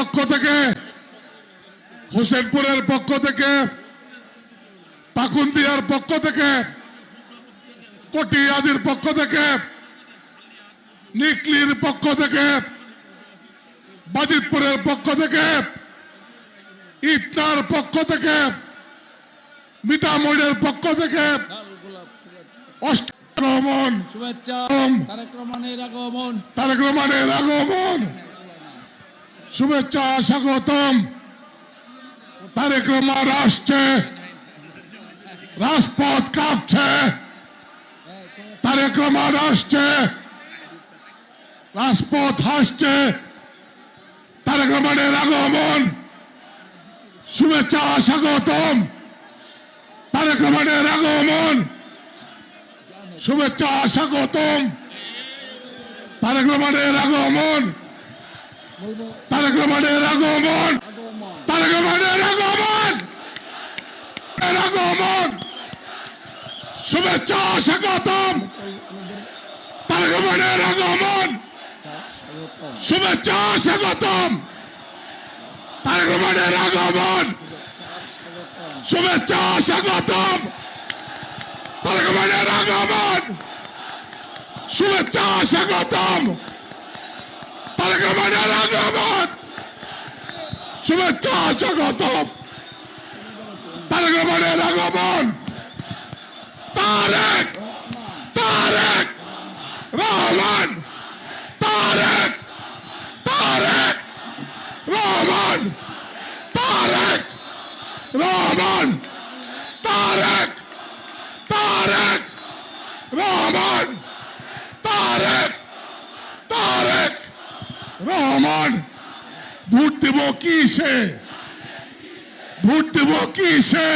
পক্ষ থেকে, হোসেনপুরের পক্ষ থেকে, পাকুন্দিয়ার পক্ষ থেকে, কটিয়াদির পক্ষ থেকে, নিকলির পক্ষ থেকে, বাজিতপুরের পক্ষ থেকে, ইটনার পক্ষ থেকে, মিঠামইয়ের পক্ষ থেকে আগমন, শুভেচ্ছা। তারেক রহমানের আগমন, শুভেচ্ছা, স্বাগতম। তারেক রহমান আসছে, রাজপথ কাঁপছে। তারেক রহমান আসছে, রাজপথ হাসছে। তারেক রহমানের আগমন, শুভেচ্ছা, স্বাগতম। তারেক রহমানের আগমন, শুভেচ্ছা, স্বাগতম। তারেক রহমানের আগমন, তারেক রহমানের আগমন, তারেক রহমানের আগমন, আগমন, শুভেচ্ছা, স্বাগতম। তারেক রহমানের আগমন, শুভেচ্ছা, স্বাগতম। তারেক রহমানের আগমন, শুভেচ্ছা, স্বাগতম। তারেক রহমানের আগমন, শুভেচ্ছা, স্বাগতম। তারেক রহমানের আগমন, শুভেচ্ছা, স্বাগতম। তারেক রহমানের আগমন, তারেক তারেক রহমান, তারেক তারেক রহমান, তারেক রহমান, তারেক তারেক রহমান, তারেক তারেক রহমান। ভোট দেব কিসে? ভোট দেব কিসে?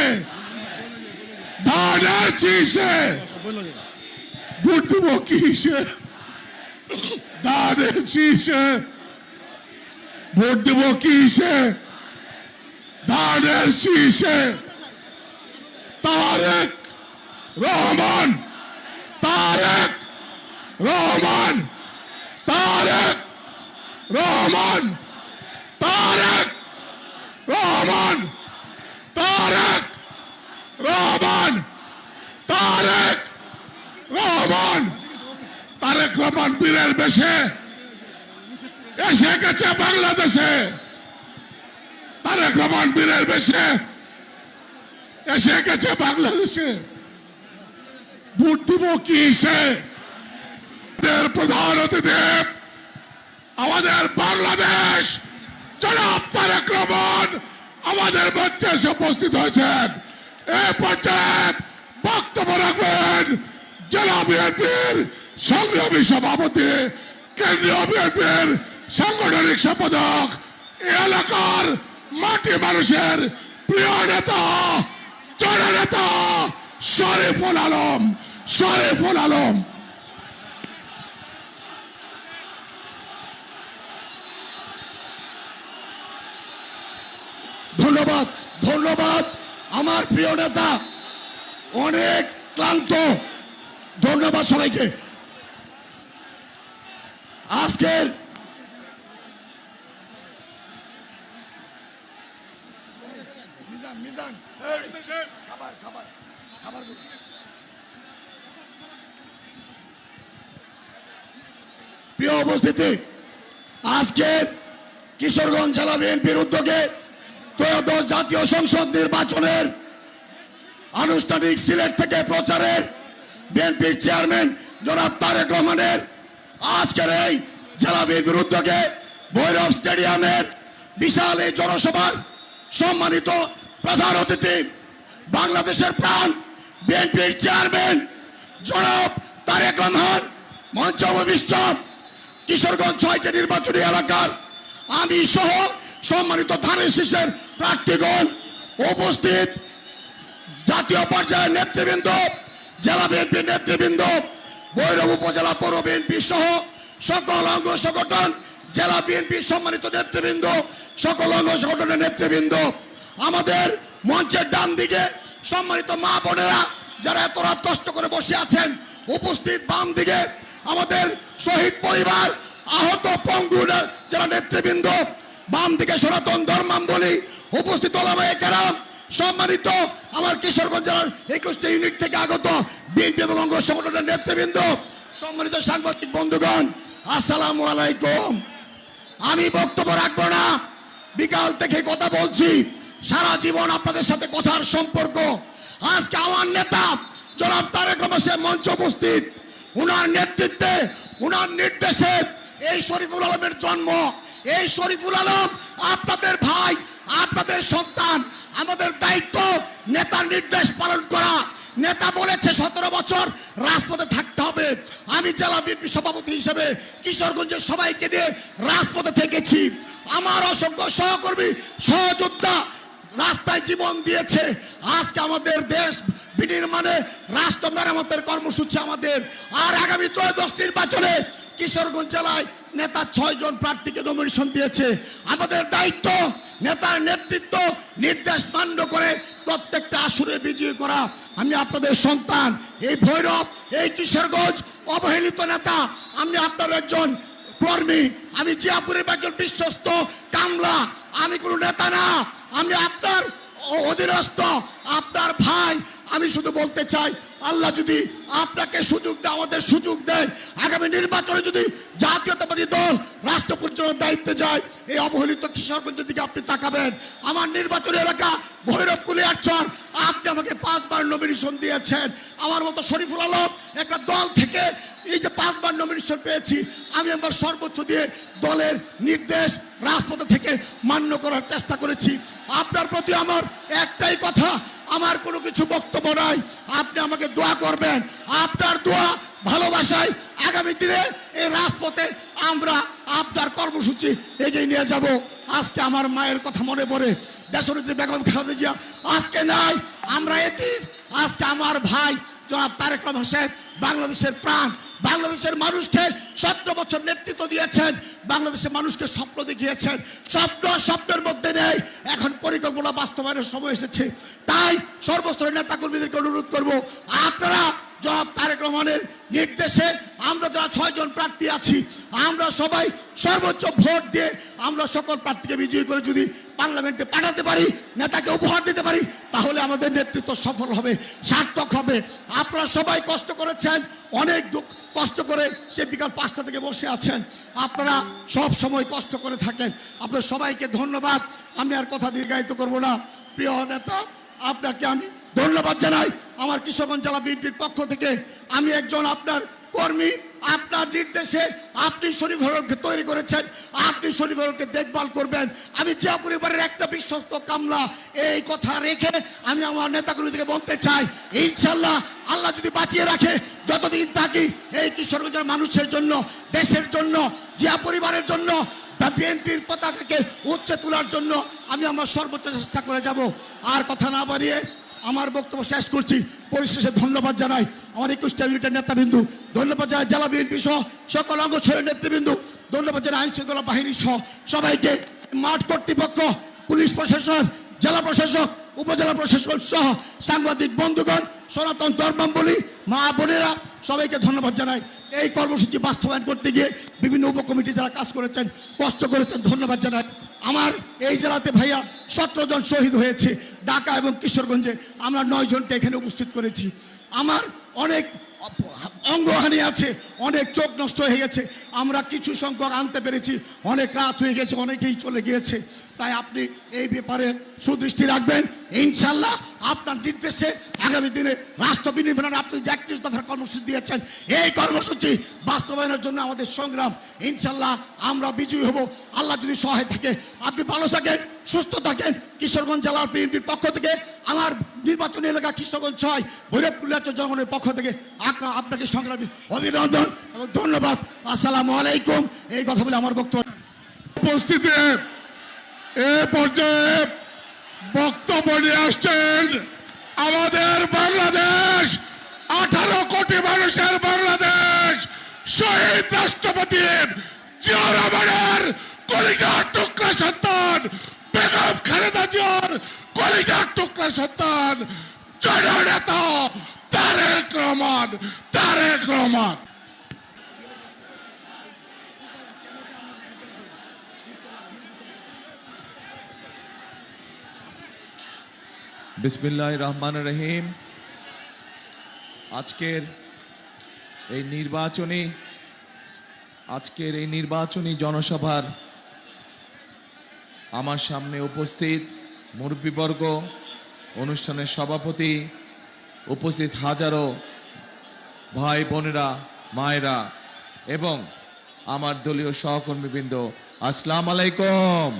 ধানের শীষে। ভোট দেব কিসে? ধানের শীষে। ভোট দেব কিসে? ধানের শীষে। তারেক রহমান, তারেক রহমান, তারেক রহমান, তারেক রহমান, তারেক রহমান, তারেক রহমান। তারেক রহমান বীরের বেশে এসে গেছে বাংলাদেশে। তারেক রহমান বীরের বেশে এসে গেছে বাংলাদেশে। ভোট দিব কিসে? প্রধান অতিথি আমাদের বাংলাদেশ জনাব তারেক রহমান আমাদের মঞ্চে এসে উপস্থিত হয়েছেন। এ পর্যায়ে বক্তব্য রাখবেন জেলা বিএনপির সংগ্রামী সভাপতি, কেন্দ্রীয় বিএনপির সাংগঠনিক সম্পাদক, এলাকার মাটি মানুষের প্রিয় নেতা, জননেতা শরীফুল আলম। শরীফুল আলম। ধন্যবাদ, ধন্যবাদ আমার প্রিয় নেতা, অনেক ক্লান্ত। ধন্যবাদ সবাইকে। আজকের প্রিয় উপস্থিতি, আজকে কিশোরগঞ্জ জেলা বিএনপির উদ্যোগে ত্রয়োদশ জাতীয় সংসদ নির্বাচনের আনুষ্ঠানিক সিলেট থেকে প্রচারের বিএনপির চেয়ারম্যান জনাব তারেক রহমানের আজকের এই জেলা বিএনপির উদ্যোগে ভৈরব স্টেডিয়ামের বিশাল এই জনসভার সম্মানিত প্রধান অতিথি, বাংলাদেশের প্রাণ বিএনপির চেয়ারম্যান জনাব তারেক রহমান, মঞ্চে উপবিষ্ট কিশোরগঞ্জ 6টি নির্বাচনী এলাকার আমি সহ সম্মানিত ধানের শীষের প্রার্থীগণ, উপস্থিত জাতীয় পর্যায়ের নেতৃবৃন্দ, জেলা বিএনপির নেতৃবৃন্দ, ভৈরব উপজেলা পৌর বিএনপি সহ সকল অঙ্গ সংগঠন, জেলা বিএনপির সম্মানিত নেতৃবৃন্দ, সকল অঙ্গ সংগঠনের নেতৃবৃন্দ, আমাদের মঞ্চের ডান দিকে সম্মানিত মা বোনেরা যারা এত রাত কষ্ট করে বসে আছেন, উপস্থিত বাম দিকে আমাদের শহীদ পরিবার, আহত পঙ্গু যারা নেতৃবৃন্দ, বাম দিকে সনাতন ধর্মাবলম্বী উপস্থিত ওলামায়ে কেরাম, সম্মানিত আমার কিশোরগঞ্জ জেলার 21টি ইউনিট থেকে আগত বিএনপি এবং অঙ্গ সংগঠনের নেতৃবৃন্দ, সম্মানিত সাংবাদিক বন্ধুগণ, আসসালামু আলাইকুম। আমি বক্তব্য রাখবো না, বিকাল থেকে কথা বলছি, সারা জীবন আপনাদের সাথে কথার সম্পর্ক। আজকে আমার নেতা জনাব তারেক রহমান মঞ্চ উপস্থিত, উনার নেতৃত্বে উনার নির্দেশে এই শরীফুল আলমের জন্ম। এই শরীফুল আলম আপনাদের ভাই, আপনাদের সন্তান। আমাদের দায়িত্ব নেতার নির্দেশ পালন করা। নেতা বলেছে 17 বছর রাজপথে থাকতে হবে। আমি জেলা বিএনপি সভাপতি হিসেবে কিশোরগঞ্জের সবাইকে নিয়ে রাজপথে থেকেছি। আমার অসংখ্য সহকর্মী সহযোদ্ধা রাস্তায় জীবন দিয়েছে। আজকে আমাদের দেশ বিনির্মাণে রাষ্ট্র মেরামতের কর্মসূচি আমাদের। আর আগামী ত্রয়োদশ নির্বাচনে কিশোরগঞ্জ জেলায় নেতা 6 জন প্রার্থীকে নমিনেশন দিয়েছে। আমাদের দায়িত্ব নেতার নেতৃত্ব নির্দেশ মান্য করে প্রত্যেকটা আসরে বিজয়ী করা। আমি আপনাদের সন্তান, এই ভৈরব, এই কিশোরগঞ্জ অবহেলিত নেতা। আমি আপনার একজন কর্মী, আমি জিয়াপুরের একজন বিশ্বস্ত কামলা। আমি কোনো নেতা না, আমি আপনার অধীনস্থ, আপনার ভাই। আমি শুধু বলতে চাই, আল্লাহ যদি আপনাকে সুযোগ দেয়, আমাদের সুযোগ দেয়, আগামী নির্বাচনে যদি জাতীয়তাবাদী দল রাষ্ট্র পরিচালনার দায়িত্বে যায়, এই অবহেলিত কিশোরগঞ্জের দিকে আপনি তাকাবেন। আমার নির্বাচনী এলাকা ভৈরব কুলিয়ারচর, আপনি আমাকে 5 বার নমিনেশন দিয়েছেন। আমার মতো শরীফুল আলম একটা দল থেকে এই যে 5 বার নমিনেশন পেয়েছি, আমি আমার সর্বোচ্চ দিয়ে দলের নির্দেশ রাজপথে থেকে মান্য করার চেষ্টা করেছি। আপনার প্রতি আমার একটাই কথা, আমার কোনো কিছু বক্তব্য নাই, আপনি আমাকে দোয়া করবেন। আপনার দোয়া ভালোবাসায় আগামী দিনে এই রাজপথে আমরা আপনার কর্মসূচি এগিয়ে নিয়ে যাব। আজকে আমার মায়ের কথা মনে পড়ে, দেশনেত্রী বেগম খালেদা জিয়া আজকে নাই, আমরা এতিম। আজকে আমার ভাই জনাব তারেক রহমান সাহেব বাংলাদেশের প্রাণ, বাংলাদেশের মানুষকে 17 বছর নেতৃত্ব দিয়েছেন, বাংলাদেশের মানুষকে স্বপ্ন দেখিয়েছেন। স্বপ্নের মধ্যে নেই, এখন পরিকল্পনা বাস্তবায়নের সময় এসেছে। তাই সর্বস্তরের নেতাকর্মীদেরকে অনুরোধ করব, আপনারা জনাব তারেক রহমানের নির্দেশে আমরা যারা 6 জন প্রার্থী আছি, আমরা সবাই সর্বোচ্চ ভোট দিয়ে আমরা সকল প্রার্থীকে বিজয়ী করে যদি পার্লামেন্টে পাঠাতে পারি, নেতাকে উপহার দিতে পারি, তাহলে আমাদের নেতৃত্ব সফল হবে, সার্থক হবে। আপনারা সবাই কষ্ট করেছেন, অনেক কষ্ট করে সে বিকাল 5টা থেকে বসে আছেন। আপনারা সব সময় কষ্ট করে থাকেন। আপনার সবাইকে ধন্যবাদ। আমি আর কথা দীর্ঘায়িত করব না। প্রিয় নেতা, আপনাকে আমি ধন্যবাদ জানাই। আমার কিশোরগঞ্জ জেলা বিএনপির পক্ষ থেকে আমি একজন আপনার কর্মী। আপনার নির্দেশে আপনি শরীফ হলকে তৈরি করেছেন, আপনি শরীফ হলকে দেখভাল করবেন। আমি জিয়া পরিবারের একটা বিশ্বস্ত কামলা। এই কথা রেখে আমি আমার নেতাগুলিকে বলতে চাই, ইনশাল্লাহ আল্লাহ যদি বাঁচিয়ে রাখে, যতদিন থাকি এই কিশোরগঞ্জের মানুষের জন্য, দেশের জন্য, জিয়া পরিবারের জন্য, বিএনপির পতাকাকে উচ্চে তোলার জন্য আমি আমার সর্বোচ্চ চেষ্টা করে যাব। আর কথা না বাড়িয়ে আমার বক্তব্য শেষ করছি। পরিশেষে ধন্যবাদ জানাই আমার 21টা ইউনিটের নেতাবিন্দু, ধন্যবাদ জানাই জেলা বিএনপি সহ সকল অঙ্গ ছেড়ে নেতৃবৃন্দ, ধন্যবাদ জানাই আইন শৃঙ্খলা বাহিনী সহ সবাইকে, মাঠ কর্তৃপক্ষ, পুলিশ প্রশাসন, জেলা প্রশাসক, উপজেলা প্রশাসন সহ সাংবাদিক বন্ধুগণ, সনাতন ধর্মাবলম্বী মা বোনেরা, সবাইকে ধন্যবাদ জানাই। এই কর্মসূচি বাস্তবায়ন করতে গিয়ে বিভিন্ন উপকমিটি যারা কাজ করেছেন, কষ্ট করেছেন, ধন্যবাদ জানাই। আমার এই জেলাতে ভাইয়া 17 জন শহীদ হয়েছে। ঢাকা এবং কিশোরগঞ্জে আমরা 9 জনকে এখানে উপস্থিত করেছি। আমার অনেক অঙ্গহানি আছে, অনেক চোখ নষ্ট হয়ে গেছে, আমরা কিছু সংখ্যক আনতে পেরেছি, অনেক রাত হয়ে গেছে, অনেকেই চলে গিয়েছে। তাই আপনি এই ব্যাপারে সুদৃষ্টি রাখবেন। ইনশাল্লাহ আপনার নির্দেশে আগামী দিনে রাষ্ট্র বিনির্মাণের আপনি যে 31 দফার কর্মসূচি দিয়েছেন, এই কর্মসূচি বাস্তবায়নের জন্য আমাদের সংগ্রাম। ইনশাল্লাহ আমরা বিজয়ী হব, আল্লাহ যদি সহায় থাকে। আপনি ভালো থাকেন, সুস্থ থাকেন। কিশোরগঞ্জ জেলার বিএনপির পক্ষ থেকে, আমার নির্বাচনী এলাকা কিশোরগঞ্জ 6 ভৈরব কুলিয়ারচর জনগণের পক্ষ থেকে আপনাকে সংগ্রামী অভিনন্দন এবং ধন্যবাদ। আসসালামু আলাইকুম। এই কথা বলে আমার বক্তব্য উপস্থিতি এ পর্যায়ে বক্তব্য নিয়ে আসছেন আমাদের বাংলাদেশ, 18 কোটি মানুষের বাংলাদেশ, শহীদ রাষ্ট্রপতি জিয়া রহমানের কলিজার টুকরা সন্তান, বেগম খালেদা জিয়ার কলিজার টুকরা সন্তান, জননেতা তারেক রহমান। তারেক রহমান বিসমিল্লাহির রহমানির রহিম। আজকের এই নির্বাচনী জনসভার আমার সামনে উপস্থিত মুরব্বীবর্গ, অনুষ্ঠানের সভাপতি, উপস্থিত হাজারো ভাই বোনেরা, মায়েরা এবং আমার দলীয় সহকর্মীবৃন্দ, আসসালামু আলাইকুম।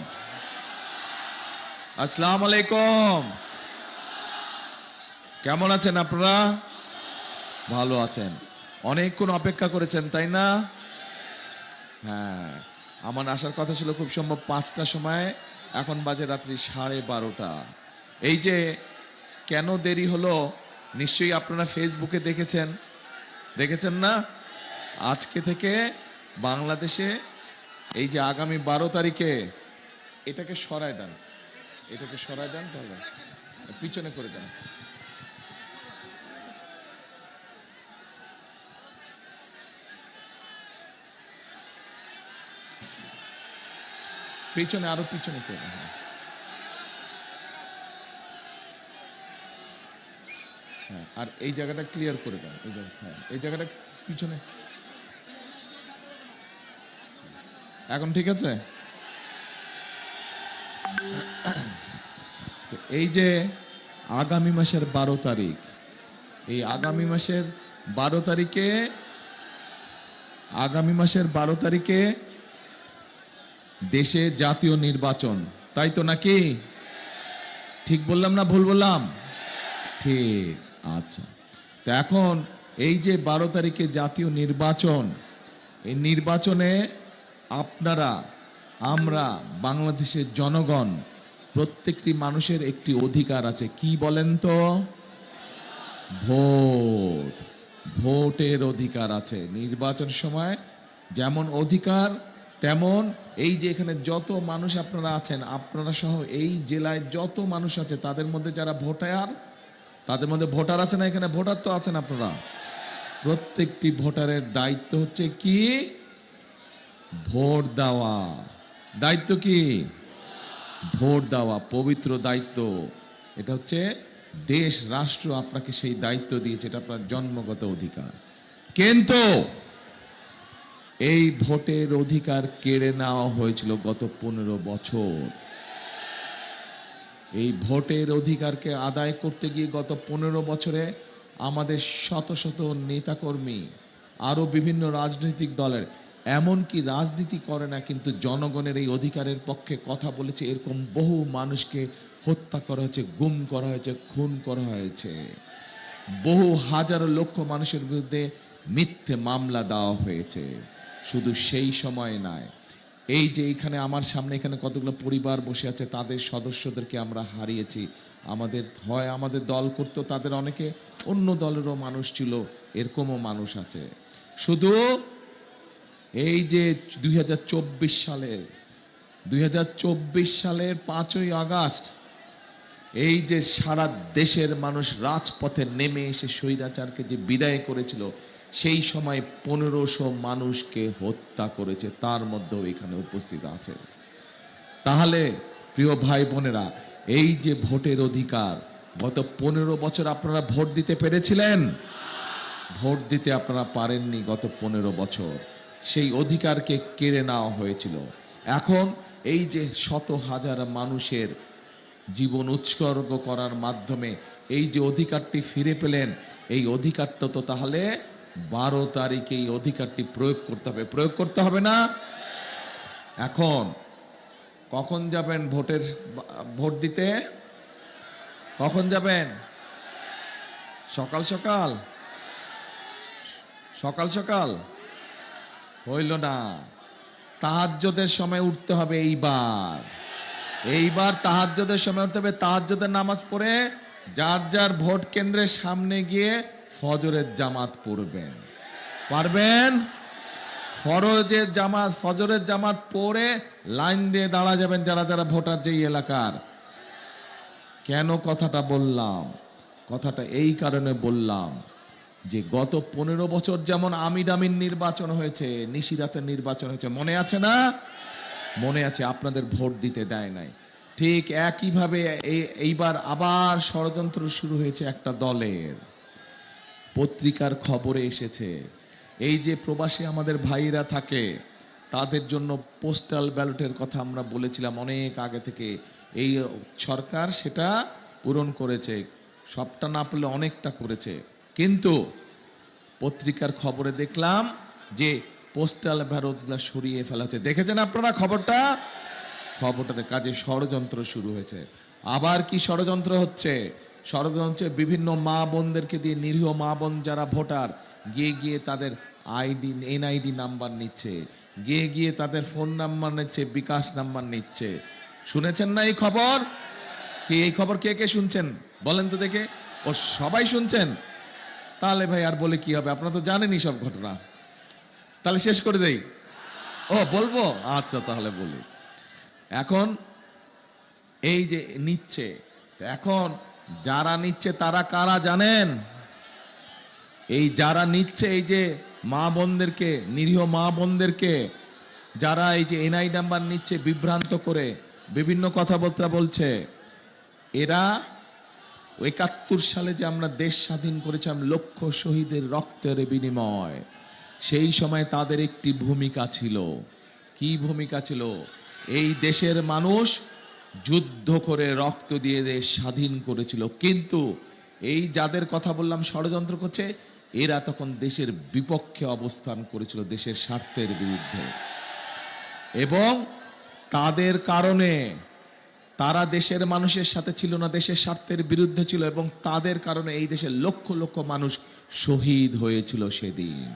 আসসালামু আলাইকুম। কেমন আছেন আপনারা? ভালো আছেন? অনেকক্ষণ অপেক্ষা করেছেন, তাই না? হ্যাঁ, আমার আসার কথা ছিল খুব সম্ভব 5টার সময়, এখন বাজে রাত্রি 12:30। এই যে কেন দেরি হলো নিশ্চয়ই আপনারা ফেসবুকে দেখেছেন না? আজকে থেকে বাংলাদেশে এই যে আগামী 12 তারিখে এটাকে সরায় দেন, তাহলে পিছনে করে দেন। পিছনে, আরো পিছনে করে দেন। হ্যাঁ, আর এই জায়গাটা ক্লিয়ার করে দেন। এই জায়গাটা পিছনে। এখন ঠিক আছে? তো এই যে আগামী মাসের 12 তারিখ, এই আগামী মাসের 12 তারিখে দেশে জাতীয় নির্বাচন, তাই তো নাকি? ঠিক বললাম না ভুল বললাম? ঠিক। আচ্ছা, তো এখন এই যে 12 তারিখে জাতীয় নির্বাচন, এই নির্বাচনে আমরা বাংলাদেশের জনগণ, প্রত্যেকটি মানুষের একটি অধিকার আছে। কি বলেন তো? ভোটের অধিকার আছে। নির্বাচন সময় যেমন অধিকার, তেমন এই যে এখানে যত মানুষ আপনারা আছেন, আপনারা সহ এই জেলায় যত মানুষ আছে, তাদের মধ্যে যারা ভোটার আছে না, এখানে ভোটার তো আছেন আপনারা। প্রত্যেকটি ভোটারের দায়িত্ব হচ্ছে কি? ভোট দেওয়া। দায়িত্ব কি? ভোট দেওয়া, পবিত্র দায়িত্ব। এটা হচ্ছে দেশ, রাষ্ট্র আপনাকে সেই দায়িত্ব দিয়েছে, এটা আপনার জন্মগত অধিকার। কিন্তু এই ভোটের অধিকার কেড়ে নেওয়া হয়েছিল গত 15 বছর। এই ভোটের অধিকারকে আদায় করতে গিয়ে গত 15 বছরে আমাদের শত শত নেতাকর্মী, আরো বিভিন্ন রাজনৈতিক দলের, এমনকি রাজনীতি করে না কিন্তু জনগণের এই অধিকারের পক্ষে কথা বলেছে, এরকম বহু মানুষকে হত্যা করা হয়েছে, গুম করা হয়েছে, খুন করা হয়েছে। বহু হাজারো লক্ষ মানুষের বিরুদ্ধে মিথ্যে মামলা দেওয়া হয়েছে। শুধু সেই সময় নয়, এই যে এখানে আমার সামনে এখানে কতগুলো পরিবার বসে আছে, তাদের সদস্যদেরকে আমরা হারিয়েছি। আমাদের দল করতো, তাদের অনেকে অন্য দলেরও মানুষ ছিল, এরকমও মানুষ আছে। শুধু এই যে 2024 সালের 5ই আগস্ট, এই যে সারা দেশের মানুষ রাজপথে নেমে এসে স্বৈরাচারকে যে বিদায় করেছিল, সেই সময় 1500 মানুষকে হত্যা করেছে, তার মধ্যেও এখানে উপস্থিত আছে। তাহলে প্রিয় ভাই বোনেরা, এই যে ভোটের অধিকার, গত 15 বছর আপনারা ভোট দিতে পেরেছিলেন? ভোট দিতে আপনারা পারেননি গত 15 বছর। সেই অধিকারকে কেড়ে নেওয়া হয়েছিল। এখন এই যে শত হাজার মানুষের জীবন উৎসর্গ করার মাধ্যমে এই যে অধিকারটি ফিরে পেলেন, এই অধিকারটা তো তাহলে 12 তারিখে এই অধিকারটি প্রয়োগ করতে হবে না? এখন কখন যাবেন ভোট দিতে? কখন যাবেন? সকাল সকাল হইল না। তাহাজ্জুদের সময় উঠতে হবে। এইবার তাহাজ্জুদের সময় উঠতে হবে। তাহাজ্জুদের নামাজ পড়ে যার যার ভোট কেন্দ্রের সামনে গিয়ে ফজরের জামাত পড়বেন। পারবেন? ফজরের জামাত পড়ে লাইন দিয়ে দাঁড়া যাবেন যারা যারা ভোটার যেই এলাকার। কেন কথাটা বললাম? কথাটা এই কারণে বললাম যে গত 15 বছর যেমন আমিন নির্বাচন হয়েছে, নিশিরাতের নির্বাচন হয়েছে, মনে আছে না? মনে আছে। আপনাদের ভোট দিতে দেয় নাই। ঠিক একইভাবে এইবার আবার ষড়যন্ত্র শুরু হয়েছে একটা দলের। পত্রিকার খবরে এসেছে এই যে প্রবাসী আমাদের ভাইরা থাকে তাদের জন্য পোস্টাল ব্যালটের কথা আমরা বলেছিলাম অনেক আগে থেকে। এই সরকার সেটা পূরণ করেছে, সবটা না পারলে অনেকটা করেছে। কিন্তু পত্রিকার খবরে দেখলাম যে পোস্টাল ব্যালটগুলো সরিয়ে ফেলা হচ্ছে। দেখেছেন আপনারা খবরটা? খবরটাতে কাজে ষড়যন্ত্র শুরু হয়েছে। আবার কি ষড়যন্ত্র হচ্ছে? ষড়যন্ত্র বিভিন্ন মা বোনদেরকে দিয়ে, নিরীহ মা বোন যারা ভোটার, গিয়ে গিয়ে তাদের এনআইডি নাম্বার নিচ্ছে, গিয়ে গিয়ে তাদের ফোন নাম্বার নিচ্ছে, বিকাশ নাম্বার নিচ্ছে। শুনেছেন না এই খবর? কি এই খবর কে কে শুনছেন বলেন তো দেখে? ও সবাই শুনছেন? তাহলে ভাই আর বলে কি হবে, আপনারা তো জানেনই সব ঘটনা। তাহলে শেষ করে দেই? ও বলবো, আচ্ছা তাহলে বলি। এখন এই যে নিচ্ছে, এখন যারা নিচ্ছে তারা কারা জানেন? এই যারা নিচ্ছে, এই যে মা বোনদেরকে, নিরীহ মা বোনদেরকে যারা এই যে এনআই নাম্বার নিচ্ছে বিভ্রান্ত করে, বিভিন্ন কথাবার্তা বলছে, এরা ৭১ সালে যে আমরা দেশ স্বাধীন করেছিলাম লক্ষ শহীদের রক্তের বিনিময়, সেই সময় তাদের একটি ভূমিকা ছিল। কি ভূমিকা ছিল? এই দেশের মানুষ যুদ্ধ করে রক্ত দিয়ে দেশ স্বাধীন করেছিল। কিন্তু এই যাদের কথা বললাম ষড়যন্ত্র করছে, এরা তখন দেশের বিপক্ষে অবস্থান করেছিল, দেশের স্বার্থের বিরুদ্ধে। এবং তাদের কারণে তারা দেশের মানুষের সাথে ছিল না, দেশের স্বার্থের বিরুদ্ধে ছিল, এবং তাদের কারণে এই দেশের লক্ষ লক্ষ মানুষ শহীদ হয়েছিল সেদিন।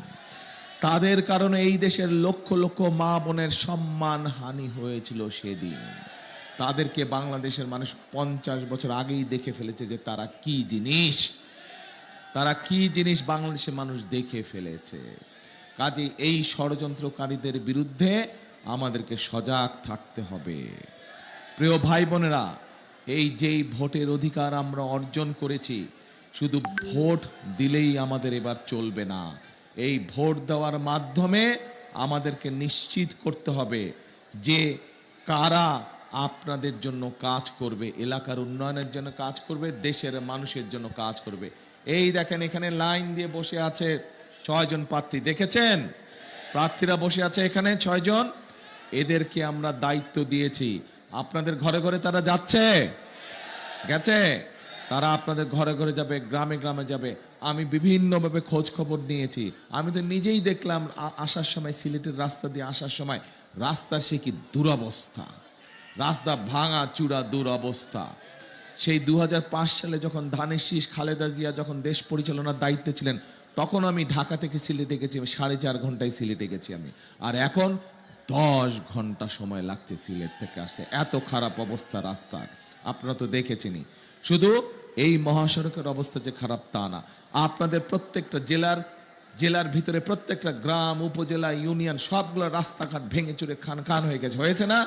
তাদের কারণে এই দেশের লক্ষ লক্ষ মা বোনের সম্মান হানি হয়েছিল সেদিন। তাদেরকে বাংলাদেশের মানুষ 50 বছর আগেই দেখে ফেলেছে যে তারা কি জিনিস, তারা কি জিনিস বাংলাদেশের মানুষ দেখে ফেলেছে। কাজে এই ষড়যন্ত্রকারীদের বিরুদ্ধে আমাদেরকে সজাগ থাকতে হবে। প্রিয় ভাই বোনেরা, এই যেই ভোটের অধিকার আমরা অর্জন করেছি, শুধু ভোট দিলেই আমাদের এবার চলবে না। এই ভোট দেওয়ার মাধ্যমে আমাদেরকে নিশ্চিত করতে হবে যে কারা আপনাদের জন্য কাজ করবে, এলাকার উন্নয়নের জন্য কাজ করবে, দেশের মানুষের জন্য কাজ করবে। এই দেখেন এখানে লাইন দিয়ে বসে আছে 6 জন প্রার্থী, দেখেছেন? প্রার্থীরা বসে আছে এখানে 6 জন। এদেরকে আমরা দায়িত্ব দিয়েছি, আপনাদের ঘরে ঘরে তারা যাচ্ছে, গেছে, তারা আপনাদের ঘরে ঘরে যাবে, গ্রামে গ্রামে যাবে। আমি বিভিন্নভাবে খোঁজ খবর নিয়েছি। আমি তো নিজেই দেখলাম আসার সময়, সিলেটের রাস্তা দিয়ে আসার সময় রাস্তার সে কি দুরবস্থা, রাস্তা ভাঙা চূড়া দুরবস্থা। সেই 2005 সালে যখন ধানের শীষ খালেদা জিয়া যখন দেশ পরিচালনার দায়িত্বে ছিলেন, তখন আমি ঢাকা থেকে সিলেটে গেছি, 4.5 ঘন্টায় সিলেটে গেছি আমি। আর এখন 10 ঘন্টা সময় লাগছে সিলেট থেকে আসতে, এত খারাপ অবস্থা রাস্তার। আপনারা তো দেখেছেনই। শুধু এই মহাসড়কের অবস্থা যে খারাপ তা না, আপনাদের প্রত্যেকটা জেলার ভিতরে প্রত্যেকটা গ্রাম, উপজেলা, ইউনিয়ন সবগুলো রাস্তাঘাট ভেঙে চুরে খান হয়ে গেছে, হয়েছে না?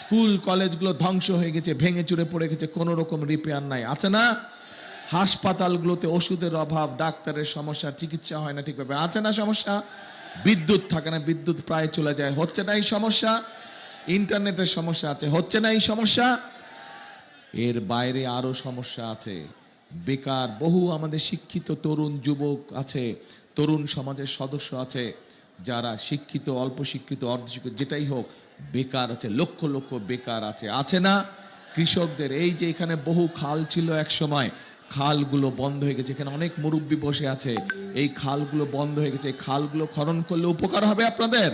স্কুল কলেজগুলো ধ্বংস হয়ে গেছে, ভেঙে চুরে পড়ে গেছে, কোনো রকম রিপেয়ার নাই, আছে না? হাসপাতালগুলোতে ওষুধের অভাব, ডাক্তারের সমস্যা, চিকিৎসা হয় না ঠিকভাবে, আছে না সমস্যা? বিদ্যুৎ থাকে না, বিদ্যুৎ প্রায় চলে যায়, হচ্ছে না এই সমস্যা? ইন্টারনেটের সমস্যা আছে, হচ্ছে না এই সমস্যা? এর বাইরে আরো সমস্যা আছে। বেকার বহু আমাদের শিক্ষিত তরুণ যুবক আছে, তরুণ সমাজের সদস্য আছে, যারা শিক্ষিত, অল্প শিক্ষিত, অর্ধশিক্ষিত, যেটাই হোক, বেকার আছে, লক্ষ লক্ষ বেকার আছে, আছে না? কৃষকদের এই যে এখানে বহু খাল ছিল এক সময়, খালগুলো বন্ধ হয়ে গেছে, এখানে অনেক মুরব্বী বসে আছে, এই খালগুলো বন্ধ হয়ে গেছে। এই খালগুলো খনন করলে উপকার হবে আপনাদের,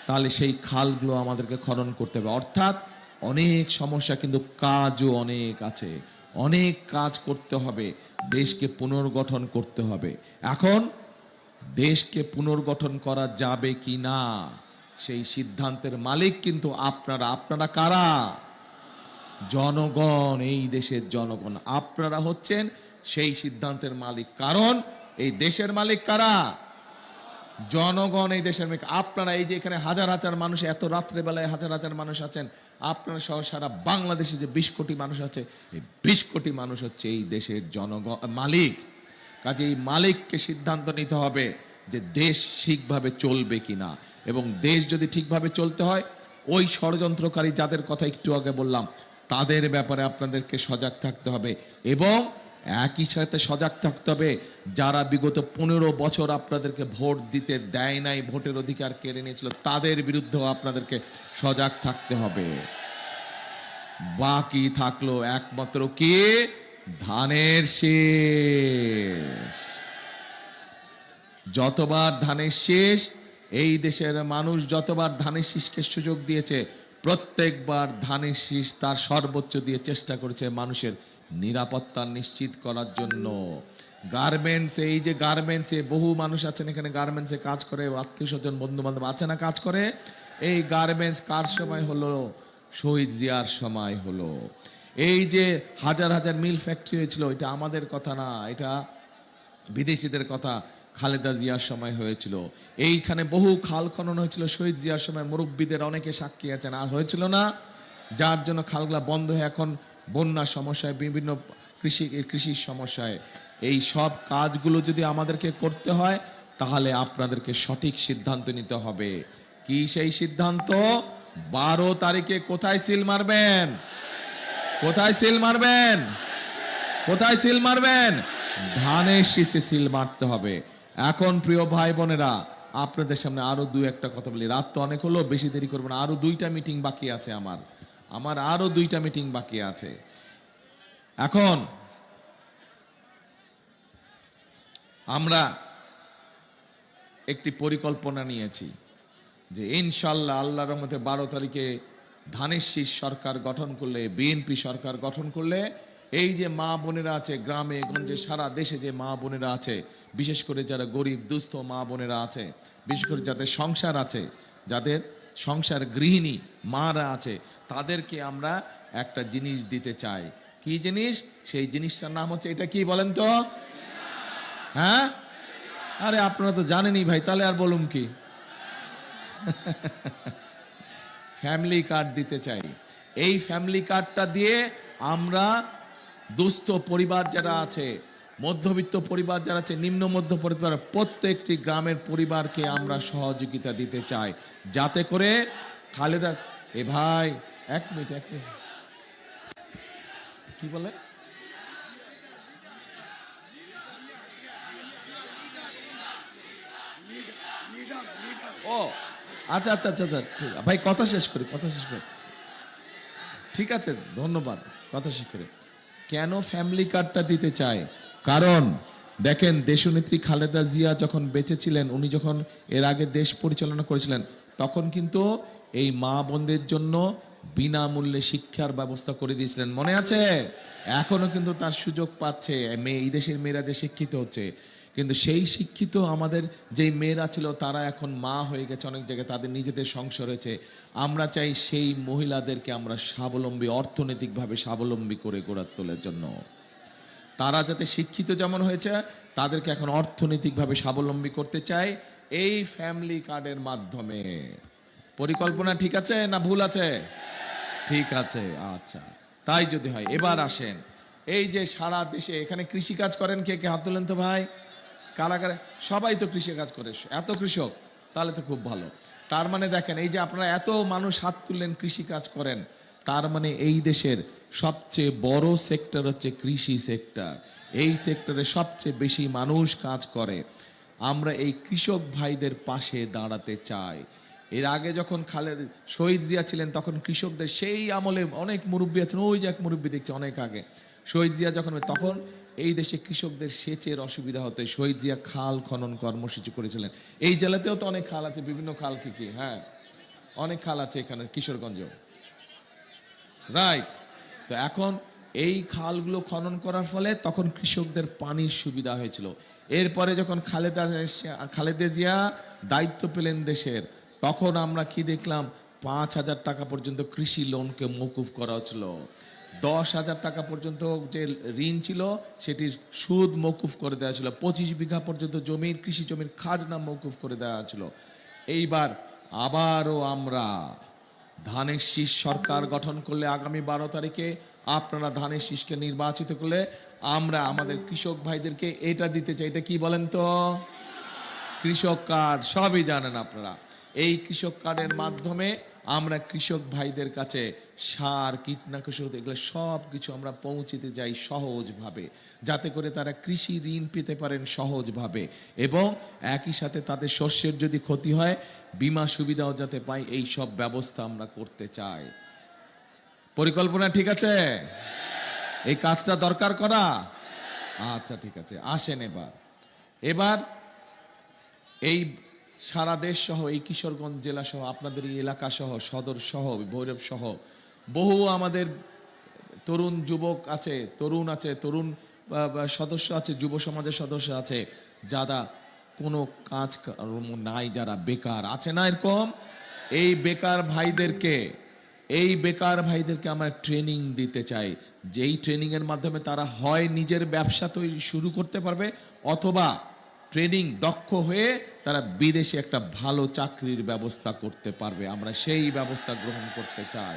তাহলে সেই খালগুলো আমাদেরকে খনন করতে হবে। অর্থাৎ অনেক সমস্যা, কিন্তু কাজও অনেক আছে, অনেক কাজ করতে হবে, দেশকে পুনর্গঠন করতে হবে। এখন দেশকে পুনর্গঠন করা যাবে কি না, সেই সিদ্ধান্তের মালিক কিন্তু আপনারা। আপনারা কারা? জনগণ, এই দেশের জনগণ। আপনারা হচ্ছেন সেই সিদ্ধান্তের মালিক। কারণ এই দেশের মালিক কারা? জনগণ, এই দেশের মালিক আপনারা। এই যে এখানে হাজার হাজার মানুষ, এত রাত্রে বেলায় হাজার হাজার মানুষ আছেন, আপনারা সহ সারা বাংলাদেশে যে 20 কোটি মানুষ আছে, এই 20 কোটি মানুষ হচ্ছে এই দেশের জনগণ, মালিক। কাজে এই মালিককে সিদ্ধান্ত নিতে হবে যে দেশ ঠিকভাবে চলবে কিনা, এবং দেশ যদি ঠিকভাবে চলতে হয় ওই ষড়যন্ত্রকারী যাদের কথা একটু আগে বললাম তাদের ব্যাপারে আপনাদেরকে সজাগ থাকতে হবে, এবং একই সাথে সজাগ থাকতে হবে যারা বিগত 15 বছর আপনাদেরকে ভোট দিতে দেয় নাই, ভোটের অধিকার কেড়ে নিয়েছিল, তাদের বিরুদ্ধেও আপনাদেরকে সজাগ থাকতে হবে। বাকি থাকলো একমাত্র কি ধানের শীষ। যতবার ধানের শীষ, এই দেশের মানুষ যতবার ধানের শীষকে সুযোগ দিয়েছে, প্রত্যেকবার ধানের শীষ তার সর্বোচ্চ দিয়ে চেষ্টা করেছে মানুষের নিরাপত্তা নিশ্চিত করার জন্য। গার্মেন্টস, এই যে গার্মেন্টসে বহু মানুষ আছেন এখানে, গার্মেন্টসে কাজ করে, আত্মীয় স্বজন বন্ধু বান্ধব আছে না কাজ করে, এই গার্মেন্টস কার সময় হলো? শহীদ জিয়ার সময় হলো। এই যে হাজার হাজার মিল ফ্যাক্টরি হয়েছিল, এটা আমাদের কথা না, এটা বিদেশিদের কথা। খালেদা জিয়ার সময় হয়েছিল। এইখানে বহু খাল খনন হয়েছিল শহীদ জিয়ার সময়, মুরব্বীদের অনেকে সাক্ষী আছেন, আর হয়েছিল না? যার জন্য খালগুলা বন্ধ হয়ে এখন বন্যা সমস্যায়, বিভিন্ন কৃষির সমস্যায়। এই সব কাজগুলো যদি আমাদেরকে করতে হয়, তাহলে আপনাদেরকে সঠিক সিদ্ধান্ত নিতে হবে। কি সেই সিদ্ধান্ত? 12 তারিখে কোথায় সিল মারবেন? কোথায় সিল মারবেন? কোথায় সিল মারবেন? ধানের শীষে সিল মারতে হবে। এখন প্রিয় ভাই বোনেরা, আপনাদের সামনে আরো দু একটা কথা বলি। রাত তো অনেক হলো, বেশি দেরি করবো না। আরো 2টা মিটিং বাকি আছে আমার আরো 2টা মিটিং বাকি আছে। এখন আমরা একটি পরিকল্পনা নিয়েছি যে ইনশাল্লাহ আল্লাহর রহমতে 12 তারিখে ধানের শীষ সরকার গঠন করলে, বিএনপি সরকার গঠন করলে, এই যে মা বোনেরা আছে গ্রামে গঞ্জে সারা দেশে, যে মা বোনেরা আছে, বিশেষ করে যারা গরিব দুস্থ মা বোনেরা আছে, বিশেষ করে যাদের সংসার আছে, যাদের সংসার গৃহিণী মারা আছে, তাদেরকে আমরা একটা জিনিস দিতে চাই। কি জিনিস? সেই জিনিসটার নাম হচ্ছে, এটা কি বলেন তো? হ্যাঁ, আরে আপনারা তো জানেনই ভাই, তাহলে আর বলুন কি? ফ্যামিলি কার্ড দিতে চাই। এই ফ্যামিলি কার্ডটা দিয়ে আমরা দুস্থ পরিবার যারা আছে, মধ্যবিত্ত পরিবার যারা আছে, নিম্ন মধ্য পরিবার, প্রত্যেকটি গ্রামের পরিবারকে আমরা সহযোগিতা দিতে চাই, যাতে করে খালেদা, এ ভাই এক মিনিট কি বলে? ও আচ্ছা আচ্ছা আচ্ছা আচ্ছা, ঠিক ভাই, কথা শেষ করি। ঠিক আছে, ধন্যবাদ। কথা শেষ করে, কেন ফ্যামিলি কার্ডটা দিতে চাই? কারণ দেখেন, দেশনেত্রী খালেদা জিয়া যখন বেঁচে ছিলেন, উনি যখন এর আগে দেশ পরিচালনা করেছিলেন, তখন কিন্তু এই মা বোনদের জন্য বিনামূল্যে শিক্ষার ব্যবস্থা করে দিয়েছিলেন, মনে আছে? এখনো কিন্তু তার সুযোগ পাচ্ছে এই দেশের মেয়েরা যে শিক্ষিত হচ্ছে। কিন্তু সেই শিক্ষিত আমাদের যেই মেয়েরা ছিল, তারা এখন মা হয়ে গেছে অনেক জায়গায়, তাদের নিজেদের সংসার হয়েছে। আমরা চাই সেই মহিলাদেরকে আমরা স্বাবলম্বী, অর্থনৈতিকভাবে স্বাবলম্বী করে গড়ে তোলার জন্য। তারা যাতে শিক্ষিত যেমন হয়েছে, তাদেরকে এখন অর্থনৈতিকভাবে স্বাবলম্বী করতে চাই এই ফ্যামিলি কার্ডের মাধ্যমে। পরিকল্পনা ঠিক আছে না ভুল আছে? ঠিক আছে, আচ্ছা। তাই যদি হয়, এবার আসেন, এই যে সারা দেশে এখানে কৃষি কাজ করেন, কে কে হাত তোলেন তো ভাই? কারাগারে সবাই তো কৃষি কাজ করে, এত কৃষক, তাহলে তো খুব ভালো। তার মানে দেখেন, এই যে আপনারা এত মানুষ হাত তুললেন, কৃষি কাজ করেন, তার মানে এই দেশের সবচেয়ে বড় সেক্টর হচ্ছে কৃষি সেক্টর। এই সেক্টরে সবচেয়ে বেশি মানুষ কাজ করে। আমরা এই কৃষক ভাইদের পাশে দাঁড়াতে চাই। এর আগে যখন শহীদ জিয়া ছিলেন, তখন কৃষকদের, সেই আমলে অনেক মুরব্বী আছেন, ওই যে এক মুরব্বী দেখছে অনেক আগে, শহীদ জিয়া যখন, তখন এই দেশে কৃষকদের সেচের অসুবিধা হতো। শহীদ জিয়া খাল খনন কর্মসূচি করেছিলেন। এই জেলাতেও তো অনেক খাল আছে, বিভিন্ন খাল কি, হ্যাঁ অনেক খাল আছে এখানে, কিশোরগঞ্জ, রাইট। তো এখন এই খালগুলো খনন করার ফলে তখন কৃষকদের পানির সুবিধা হয়েছিল। এরপরে যখন খালেদা জিয়া দায়িত্ব পেলেন দেশের, তখন আমরা কি দেখলাম? 5,000 টাকা পর্যন্ত কৃষি লোনকে মওকুফ করা হচ্ছিল। 10,000 টাকা পর্যন্ত যে ঋণ ছিল, সেটির সুদ মওকুফ করে দেওয়া ছিল। 25 বিঘা পর্যন্ত জমির, কৃষি জমির খাজনা মওকুফ করে দেওয়া ছিল। এইবার আবারও আমরা ধানের শীষ সরকার গঠন করলে, আগামী 12 তারিখে আপনারা ধানের শীষকে নির্বাচিত করলে, আমরা আমাদের কৃষক ভাইদেরকে এটা দিতে চাই। এটা কি বলেন তো? কৃষক কার্ড, সবই জানেন আপনারা। এই কৃষক কার্ডের মাধ্যমে আমরা কৃষক ভাইদের কাছে সার, কীটনাশক এগুলো সব কিছু আমরা পৌঁছতে যাই সহজভাবে, যাতে করে তারা কৃষি ঋণ পেতে পারেন সহজভাবে, এবং একই সাথে তাদের শস্যের যদি ক্ষতি হয় বীমা সুবিধাও যাতে পায়, এই সব ব্যবস্থা আমরা করতে চাই। পরিকল্পনা ঠিক আছে? এই কাজটা দরকার করা। আচ্ছা ঠিক আছে, আসেন এবার এই সারা দেশ সহ, এই কিশোরগঞ্জ জেলা সহ, আপনাদের এই এলাকা সহ, সদর সহ, ভৈরব সহ বহু আমাদের তরুণ যুবক আছে, তরুণ সদস্য আছে, যুব সমাজের সদস্য আছে, যারা কোনো কাজ কর্ম নাই, যারা বেকার আছে না এরকম, এই বেকার ভাইদেরকে আমরা ট্রেনিং দিতে চাই, যেই ট্রেনিং এর মাধ্যমে তারা হয় নিজের ব্যবসা তৈরি শুরু করতে পারবে, অথবা ট্রেনিং দক্ষ হয়ে তারা বিদেশে একটা ভালো চাকরির ব্যবস্থা করতে পারবে। আমরা সেই ব্যবস্থা গ্রহণ করতে চাই।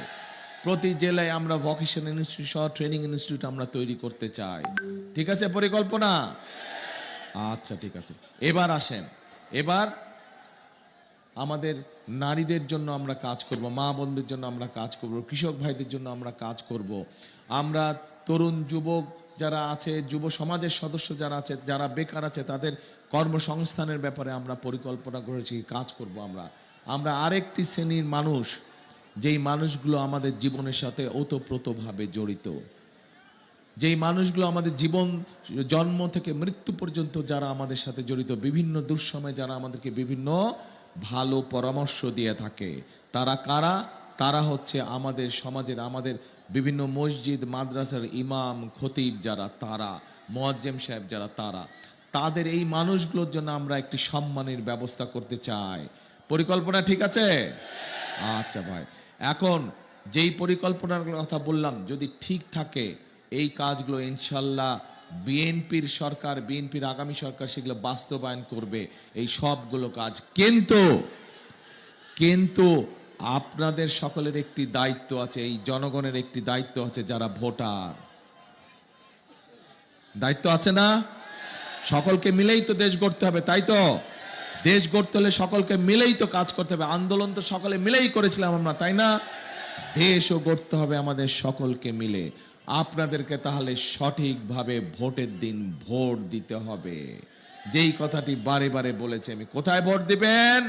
প্রতি জেলায় আমরা ভোকেশনাল ইনস্টিটিউট সহ ট্রেনিং ইনস্টিটিউট আমরা তৈরি করতে চাই। ঠিক আছে পরিকল্পনা? আচ্ছা ঠিক আছে, এবার আসেন, এবার আমাদের নারীদের জন্য আমরা কাজ করব, মা বোনদের জন্য আমরা কাজ করব, কৃষক ভাইদের জন্য আমরা কাজ করব। আমরা তরুণ যুবক যারা আছে, যুব সমাজের সদস্য যারা আছে, যারা বেকার আছে, তাদের কর্মসংস্থানের ব্যাপারে আমরা পরিকল্পনা করেছি, কাজ করব। আমরা আরেকটি শ্রেণীর মানুষ, যেই মানুষগুলো আমাদের জীবনের সাথে ওতপ্রোতভাবে জড়িত, যেই মানুষগুলো আমাদের জীবন জন্ম থেকে মৃত্যু পর্যন্ত যারা আমাদের সাথে জড়িত, বিভিন্ন দুঃসময়ে যারা আমাদেরকে বিভিন্ন ভালো পরামর্শ দিয়ে থাকে, তারা কারা? তারা হচ্ছে আমাদের সমাজের, আমাদের বিভিন্ন মসজিদ মাদ্রাসার ইমাম খতিব যারা, তারা মুয়াজ্জেম সাহেব যারা, তাদের এই মানুষগুলোর জন্য আমরা একটি সম্মানের ব্যবস্থা করতে চাই। পরিকল্পনা ঠিক আছে? আচ্ছা ভাই, এখন যেই পরিকল্পনার কথা বললাম যদি ঠিক থাকে, এই কাজগুলো ইনশাল্লাহ বিএনপির আগামী সরকার সেগুলো বাস্তবায়ন করবে, এই সবগুলো কাজ। কিন্তু আপনাদের সকলের একটি দায়িত্ব আছে, এই জনগণের একটি দায়িত্ব আছে, যারা ভোটার, দায়িত্ব আছে না? সকলকে মিলেই তো দেশ গড়তে হবে, তাই তো? দেশ গড়তে হলে সকলকে মিলেই তো কাজ করতে হবে। আন্দোলন তো সকলে মিলেই করেছিলাম আমরা, তাই না? দেশও গড়তে হবে আমাদের সকলকে মিলে। আপনাদেরকে তাহলে সঠিকভাবে ভোটের দিন ভোট দিতে হবে, যেই কথাটি বারে বারে বলেছি আমি। কোথায় ভোট দিবেন?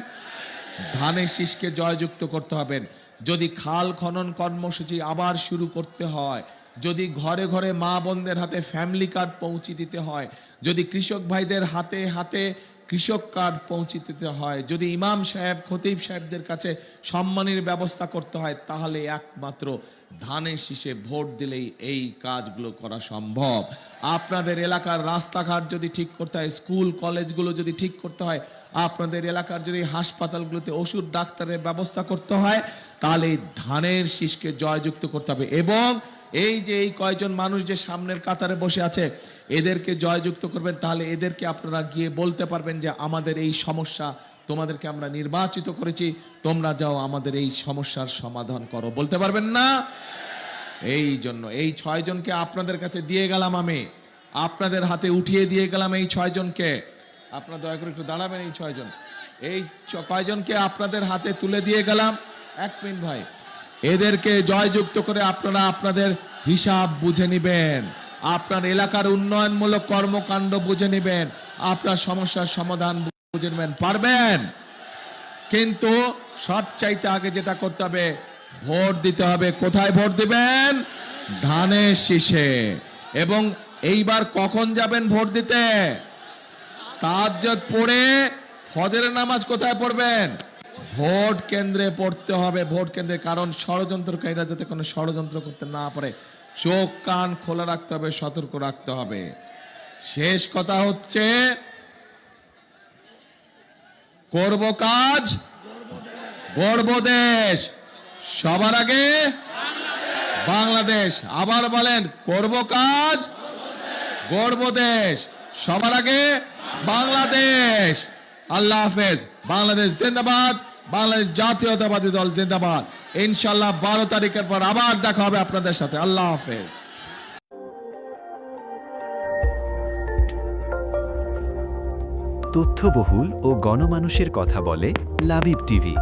ধানের শীষকে জয়যুক্ত করতে হবে। যদি খাল খনন কর্মসূচি আবার শুরু করতে হয়, যদি ঘরে ঘরে মা বোনদের হাতে ফ্যামিলি কার্ড পৌঁছে দিতে হয়, যদি কৃষক ভাইদের হাতে হাতে কৃষক কার্ড পৌঁছে দিতে হয়, যদি ইমাম সাহেব খতিব সাহেবদের কাছে সম্মানের ব্যবস্থা করতে হয়, তাহলে একমাত্র ধানের শীষে ভোট দিলেই এই কাজগুলো করা সম্ভব। আপনাদের এলাকার রাস্তাঘাট যদি ঠিক করতে হয়, স্কুল কলেজগুলো যদি ঠিক করতে হয়, আপনাদের এলাকার যদি হাসপাতালগুলোতে ওষুধ ডাক্তারের ব্যবস্থা করতে হয়, তাহলে ধানের শীষকে জয়যুক্ত করতে হবে। এবং এই যে এই কয়জন মানুষ যে সামনের কাতারে বসে আছে, এদেরকে জয়যুক্ত করবেন, তাহলে এদেরকে আপনারা গিয়ে বলতে পারবেন যে আমাদের এই সমস্যা, তোমাদেরকে আমরা নির্বাচিত করেছি, তোমরা যাও আমাদের এই সমস্যার সমাধান করো, বলতে পারবেন না? এই জন্য এই 6 জনকে আপনাদের কাছে দিয়ে গেলাম, আমি আপনাদের হাতে উঠিয়ে দিয়ে গেলাম এই 6 জনকে। আপনারা দয়া করে একটু দাঁড়াবেন। এই 6 জন, এই কয়জনকে আপনাদের হাতে তুলে দিয়ে গেলাম। 1 মিনিট ভাই, এদেরকে জয়যুক্ত করে আপনারা আপনাদের হিসাব বুঝে নেবেন, আপনার এলাকার উন্নয়নমূলক কর্মকাণ্ড বুঝে নেবেন, আপনার সমস্যার সমাধান বুঝে নেবেন, পারবেন। কিন্তু সবচাইতে আগে যেটা করতে হবে, ভোট দিতে হবে। কোথায় ভোট দিবেন? ধানের শীষে। এবং এইবার কখন যাবেন ভোট দিতে? তাহাজ্জুদ পড়ে ফজরের নামাজ কোথায় পড়বেন? ভোট কেন্দ্রে পড়তে হবে, ভোট কেন্দ্রে। কারণ ষড়যন্ত্রকারীরা যাতে কোনো ষড়যন্ত্র করতে না পারে, চোখ কান খোলা রাখতে হবে, সতর্ক রাখতে হবে। শেষ কথা হচ্ছে, করব কাজ, গড়ব দেশ, সবার আগে বাংলাদেশ। আবার বলেন, করব কাজ, গড়ব দেশ, সবার আগে বাংলাদেশ। আল্লাহ হাফেজ। বাংলাদেশ জিন্দাবাদ, বাংলাদেশ জাতীয়তাবাদী দল জিন্দাবাদ। ইনশাল্লাহ 12 তারিখের পর আবার দেখা হবে আপনাদের সাথে। আল্লাহ হাফেজ। তথ্যবহুল ও গণমানুষের কথা বলে লাবিব টিভি।